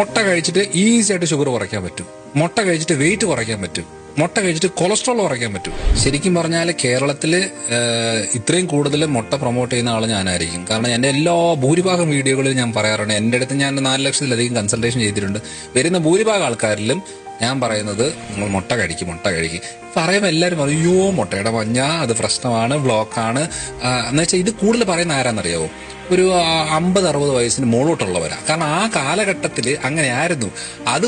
മുട്ട കഴിച്ചിട്ട് ഈസി ആയിട്ട് ഷുഗർ കുറയ്ക്കാൻ പറ്റും. മുട്ട കഴിച്ചിട്ട് വെയിറ്റ് കുറയ്ക്കാൻ പറ്റും. മുട്ട കഴിച്ചിട്ട് കൊളസ്ട്രോൾ കുറയ്ക്കാൻ പറ്റും. ശരിക്കും പറഞ്ഞാൽ കേരളത്തില് ഇത്രയും കൂടുതൽ മുട്ട പ്രൊമോട്ട് ചെയ്യുന്ന ആൾ ഞാനായിരിക്കും. കാരണം എന്റെ എല്ലാ ഭൂരിഭാഗം വീഡിയോകളിൽ ഞാൻ പറയാറുണ്ട്, എന്റെ അടുത്ത് ഞാൻ 4 ലക്ഷത്തിലധികം കൺസൾട്ടേഷൻ ചെയ്തിട്ടുണ്ട്. വരുന്ന ഭൂരിഭാഗം ആൾക്കാരിലും ഞാൻ പറയുന്നത് നിങ്ങൾ മുട്ട കഴിക്കും. പറയുമ്പോൾ എല്ലാവരും പറയും, അയ്യോ മുട്ടയുടെ മഞ്ഞ അത് പ്രശ്നമാണ്, ബ്ലോക്കാണ് എന്ന് വെച്ചാൽ ഇത് കൂടുതൽ പറയുന്ന ആരാന്നറിയാവോ? ഒരു 50-60 വയസ്സിന് മുകളിലോട്ടുള്ളവരാ. കാരണം ആ കാലഘട്ടത്തിൽ അങ്ങനെ ആയിരുന്നു. അത്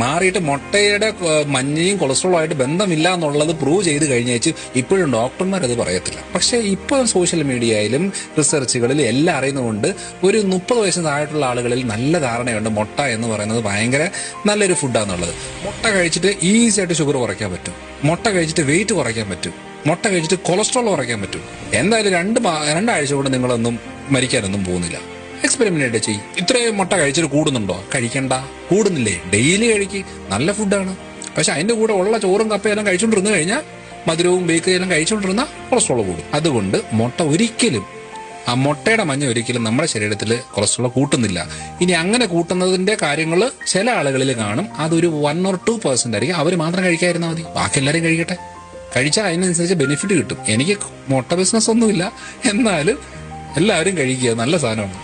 മാറിയിട്ട് മുട്ടയുടെ മഞ്ഞയും കൊളസ്ട്രോളും ആയിട്ട് ബന്ധമില്ല എന്നുള്ളത് പ്രൂവ് ചെയ്ത് കഴിഞ്ഞേച്ച് ഇപ്പോഴും ഡോക്ടർമാർ അത് പറയത്തില്ല. പക്ഷെ ഇപ്പോൾ സോഷ്യൽ മീഡിയയിലും റിസർച്ചുകളിലും എല്ലാം അറിയുന്നതുകൊണ്ട് ഒരു 30 വയസ്സിന് താഴെയുള്ള ആളുകളിൽ നല്ല ധാരണയുണ്ട് മുട്ട എന്ന് പറയുന്നത് ഭയങ്കര നല്ലൊരു ഫുഡാന്നുള്ളത്. മുട്ട കഴിച്ചിട്ട് ഈസി ആയിട്ട് ഷുഗർ കുറയ്ക്കാൻ പറ്റും. മുട്ട കഴിച്ചിട്ട് വെയിറ്റ് കുറയ്ക്കാൻ പറ്റും. മുട്ട കഴിച്ചിട്ട് കൊളസ്ട്രോൾ കുറയ്ക്കാൻ പറ്റും. എന്തായാലും രണ്ടാഴ്ച കൊണ്ട് നിങ്ങളൊന്നും മരിക്കാനൊന്നും പോകുന്നില്ല. എക്സ്പെരിമെന്റ് ചെയ്യും. ഇത്രയും മുട്ട കഴിച്ചിട്ട് കൂടുന്നുണ്ടോ? കഴിക്കണ്ട. കൂടുന്നില്ലേ? ഡെയിലി കഴിക്ക്. നല്ല ഫുഡാണ്. പക്ഷെ അതിന്റെ കൂടെ ഉള്ള ചോറും കപ്പയെല്ലാം കഴിച്ചുകൊണ്ടിരുന്നു കഴിഞ്ഞാൽ, മധുരവും ബേക്കറിയെല്ലാം കഴിച്ചുകൊണ്ടിരുന്ന കൊളസ്ട്രോൾ കൂടും. അതുകൊണ്ട് ആ മുട്ടയുടെ മഞ്ഞ ഒരിക്കലും നമ്മുടെ ശരീരത്തിൽ കൊളസ്ട്രോൾ കൂട്ടുന്നില്ല. ഇനി അങ്ങനെ കൂട്ടുന്നതിന്റെ കാര്യങ്ങൾ ചില ആളുകളിൽ കാണും. അതൊരു 1 or 2% ആയിരിക്കും. അവർ മാത്രം കഴിക്കാതിരുന്നാൽ മതി. ബാക്കി എല്ലാവരും കഴിക്കട്ടെ. കഴിച്ചാൽ അതിനനുസരിച്ച് ബെനിഫിറ്റ് കിട്ടും. എനിക്ക് മുട്ട ബിസിനസ് ഒന്നുമില്ല, എന്നാലും എല്ലാവരും കഴിക്കുക. നല്ല സാധനമാണ്.